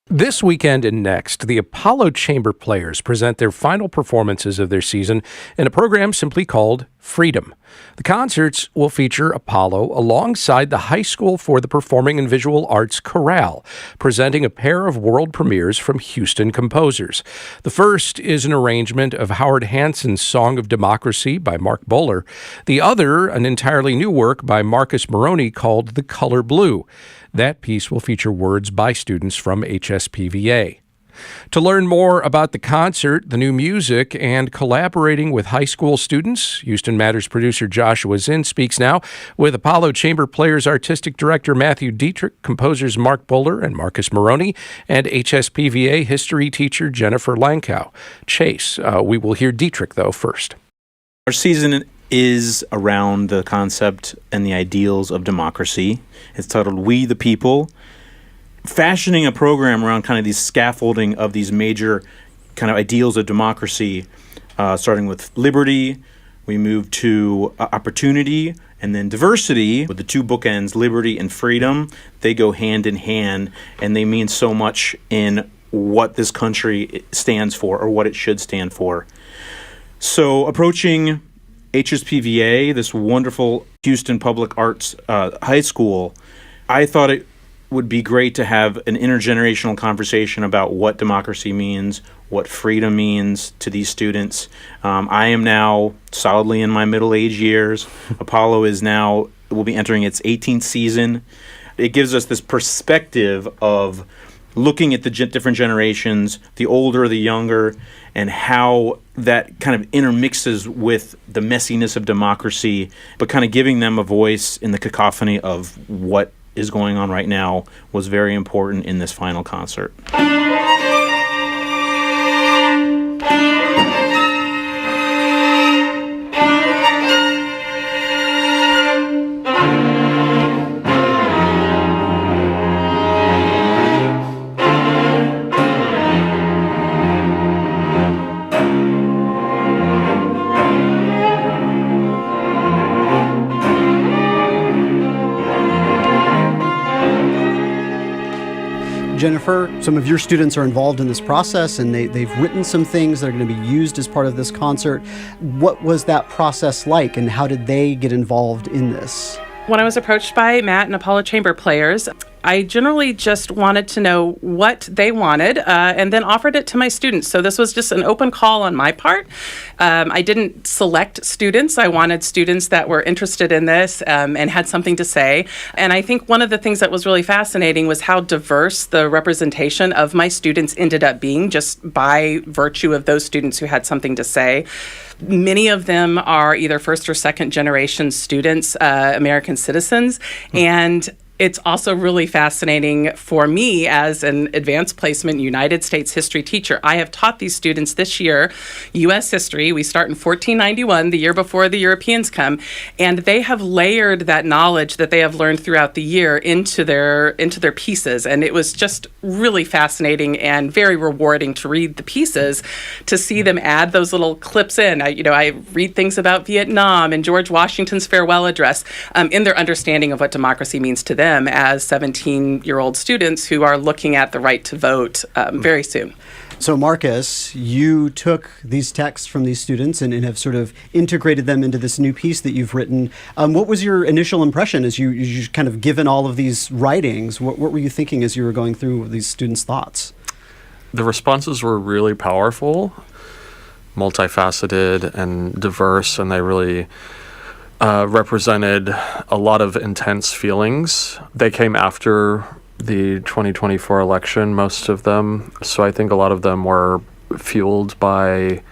This weekend and next, the Apollo Chamber Players present their final performances of their season in a program simply called Freedom. The concerts will feature Apollo alongside the High School for the Performing and Visual Arts Chorale, presenting a pair of world premieres from Houston composers. The first is an arrangement of Howard Hanson's Song of Democracy by Mark Bowler. The other, an entirely new work by Marcus Maroney called The Color Blue. That piece will feature words by students from HSPVA. To learn more about the concert, the new music, and collaborating with high school students, Houston Matters producer Josh Zinn speaks now with Apollo Chamber Players Artistic Director Matthew Detrick, composers Mark Bowler and Marcus Maroney, and HSPVA history teacher Jennifer Lankow. Chase, we will hear Detrick, though, first. Our season is around the concept and the ideals of democracy. It's titled We the People, fashioning a program around kind of these scaffolding of these major kind of ideals of democracy, starting with liberty. We move to opportunity, and then diversity, with the two bookends, liberty and freedom. They go hand in hand, and they mean so much in what this country stands for or what it should stand for. So approaching HSPVA, this wonderful Houston Public Arts high school, I thought it would be great to have an intergenerational conversation about what democracy means, what freedom means to these students. I am now solidly in my middle-age years. Apollo will be entering its 18th season. It gives us this perspective of looking at the different generations, the older, the younger, and how that kind of intermixes with the messiness of democracy, but kind of giving them a voice in the cacophony of what is going on right now was very important in this final concert. Jennifer, some of your students are involved in this process, and they've written some things that are going to be used as part of this concert. What was that process like, and how did they get involved in this? When I was approached by Matt and Apollo Chamber Players, I generally just wanted to know what they wanted and then offered it to my students. So this was just an open call on my part. I didn't select students. I wanted students that were interested in this and had something to say. And I think one of the things that was really fascinating was how diverse the representation of my students ended up being, just by virtue of those students who had something to say. Many of them are either first or second generation students, American citizens, and it's also really fascinating for me as an advanced placement United States history teacher. I have taught these students this year U.S. history. We start in 1491, the year before the Europeans come, and they have layered that knowledge that they have learned throughout the year into their pieces. And it was just really fascinating and very rewarding to read the pieces, to see them add those little clips in. I read things about Vietnam and George Washington's farewell address in their understanding of what democracy means to them as 17-year-old students who are looking at the right to vote very soon. So Marcus, you took these texts from these students and have sort of integrated them into this new piece that you've written. What was your initial impression as you kind of given all of these writings? What were you thinking as you were going through these students' thoughts? The responses were really powerful, multifaceted and diverse, and they really represented a lot of intense feelings. They came after the 2024 election, most of them. So I think a lot of them were fueled by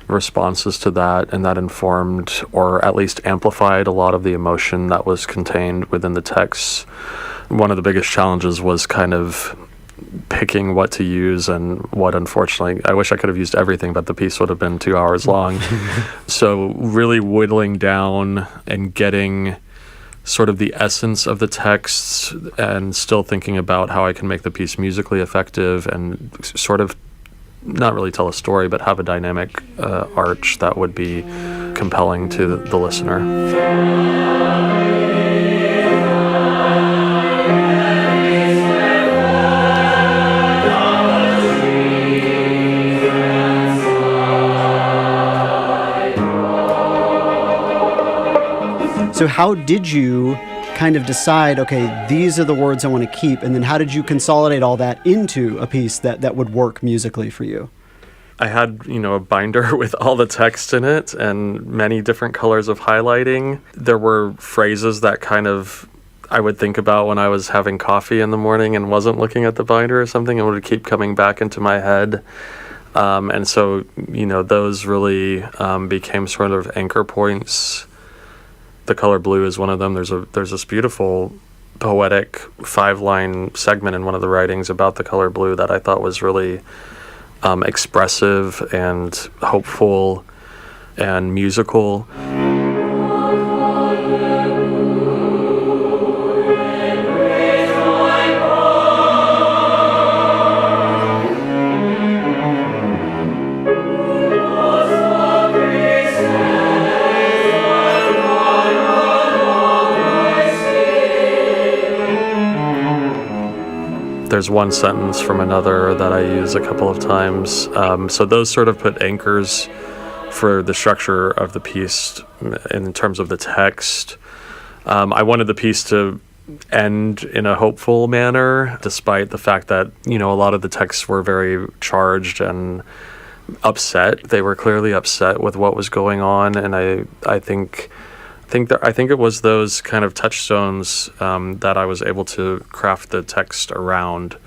responses to that, and that informed or at least amplified a lot of the emotion that was contained within the text. One of the biggest challenges was kind of picking what to use and what, unfortunately, I wish I could have used everything, but the piece would have been 2 hours long. So really whittling down and getting sort of the essence of the texts and still thinking about how I can make the piece musically effective and sort of not really tell a story, but have a dynamic arch that would be compelling to the listener. So how did you kind of decide, okay, these are the words I want to keep, and then how did you consolidate all that into a piece that would work musically for you? I had, a binder with all the text in it and many different colors of highlighting. There were phrases that kind of I would think about when I was having coffee in the morning and wasn't looking at the binder or something, and would keep coming back into my head. And so, those really became sort of anchor points. The color blue is one of them. There's this beautiful poetic 5-line segment in one of the writings about the color blue that I thought was really expressive and hopeful and musical. There's one sentence from another that I use a couple of times. So those sort of put anchors for the structure of the piece in terms of the text. I wanted the piece to end in a hopeful manner, despite the fact that, a lot of the texts were very charged and upset. They were clearly upset with what was going on, and I think it was those kind of touchstones that I was able to craft the text around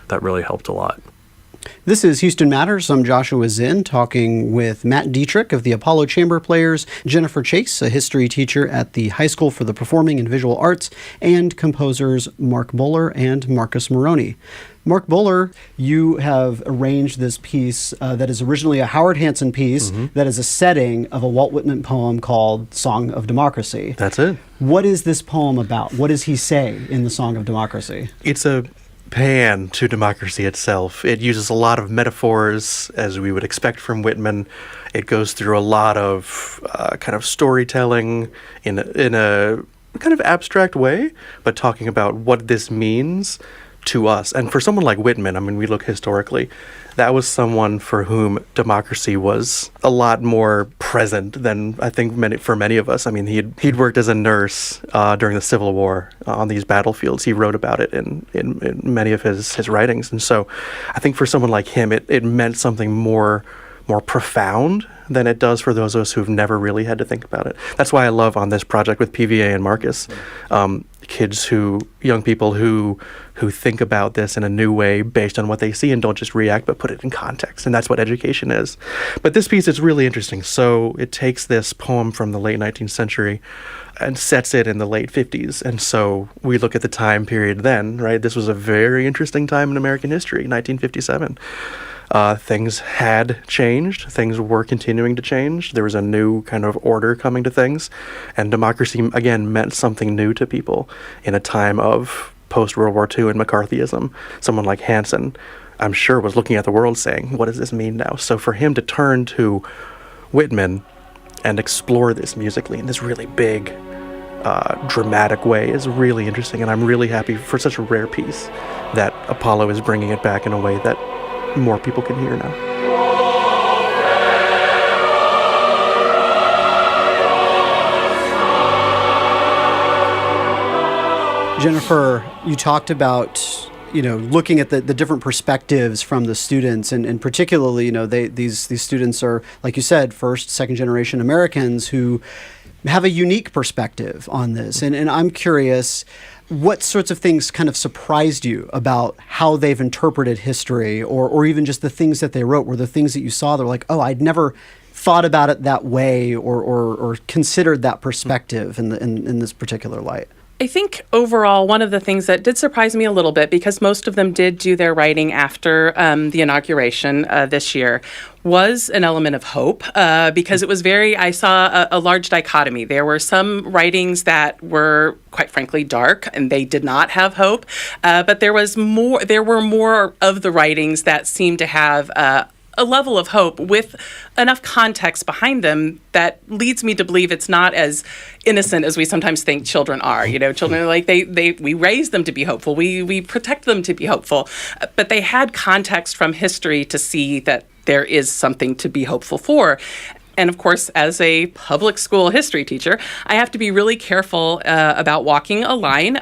that really helped a lot. This is Houston Matters. I'm Joshua Zinn, talking with Matt Detrick of the Apollo Chamber Players, Jennifer Chase, a history teacher at the High School for the Performing and Visual Arts, and composers Mark Bowler and Marcus Maroney. Mark Bowler, you have arranged this piece that is originally a Howard Hanson piece that is a setting of a Walt Whitman poem called Song of Democracy. That's it. What is this poem about? What does he say in the Song of Democracy? It's a pan to democracy itself. It uses a lot of metaphors, as we would expect from Whitman. It goes through a lot of kind of storytelling in a kind of abstract way, but talking about what this means to us. And for someone like Whitman, I mean, we look historically, that was someone for whom democracy was a lot more present than I think for many of us. I mean, he'd worked as a nurse during the Civil War on these battlefields. He wrote about it in many of his writings. And so I think for someone like him, it meant something more profound than it does for those of us who've never really had to think about it. That's why I love on this project with PVA and Marcus, young people who think about this in a new way based on what they see and don't just react but put it in context. And that's what education is. But this piece is really interesting. So it takes this poem from the late 19th century and sets it in the late 50s. And so we look at the time period then, right? This was a very interesting time in American history, 1957. Things had changed. Things were continuing to change. There was a new kind of order coming to things. And democracy, again, meant something new to people in a time of post-World War II and McCarthyism. Someone like Hanson, I'm sure, was looking at the world saying, what does this mean now? So for him to turn to Whitman and explore this musically in this really big, dramatic way is really interesting. And I'm really happy for such a rare piece that Apollo is bringing it back in a way that more people can hear now. Jennifer, you talked about, looking at the different perspectives from the students, and particularly, these students are, like you said, first, second generation Americans who have a unique perspective on this. And I'm curious, what sorts of things kind of surprised you about how they've interpreted history, or even just the things that they wrote? Were the things that you saw that were like, oh, I'd never thought about it that way, or considered that perspective in this particular light? I think overall, one of the things that did surprise me a little bit, because most of them did do their writing after the inauguration this year, was an element of hope, because it was I saw a large dichotomy. There were some writings that were, quite frankly, dark, and they did not have hope. But there were more of the writings that seemed to have a level of hope with enough context behind them that leads me to believe it's not as innocent as we sometimes think children are. Children are like, we raise them to be hopeful. We protect them to be hopeful. But they had context from history to see that there is something to be hopeful for. And of course, as a public school history teacher, I have to be really careful about walking a line.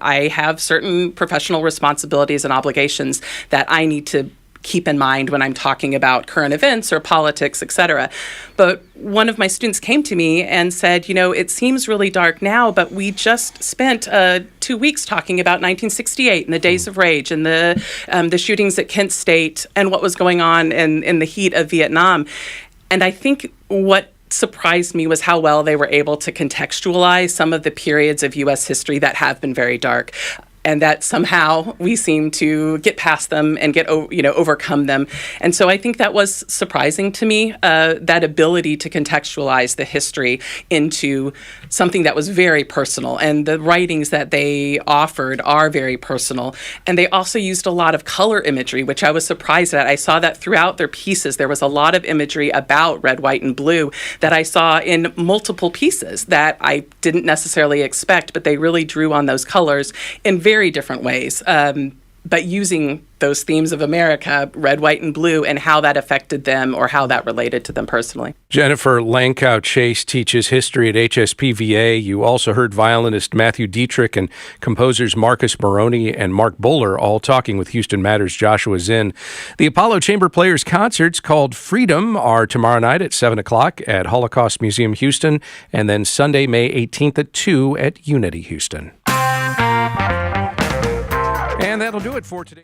I have certain professional responsibilities and obligations that I need to keep in mind when I'm talking about current events or politics, et cetera. But one of my students came to me and said, it seems really dark now, but we just spent 2 weeks talking about 1968 and the Days of Rage and the shootings at Kent State and what was going on in the heat of Vietnam. And I think what surprised me was how well they were able to contextualize some of the periods of U.S. history that have been very dark, and that somehow we seem to get past them and overcome them. And so I think that was surprising to me, that ability to contextualize the history into something that was very personal. And the writings that they offered are very personal. And they also used a lot of color imagery, which I was surprised at. I saw that throughout their pieces. There was a lot of imagery about red, white, and blue that I saw in multiple pieces that I didn't necessarily expect, but they really drew on those colors in very different ways, but using those themes of America, red, white, and blue, and how that affected them or how that related to them personally. Jennifer Lankow Chase teaches history at HSPVA. You also heard violinist Matthew Detrick and composers Marcus Maroney and Mark Bowler all talking with Houston Matters Joshua Zinn. The Apollo Chamber Players concerts called Freedom are tomorrow night at 7 o'clock at Holocaust Museum Houston, and then Sunday, May 18th at 2 at Unity Houston. And that'll do it for today.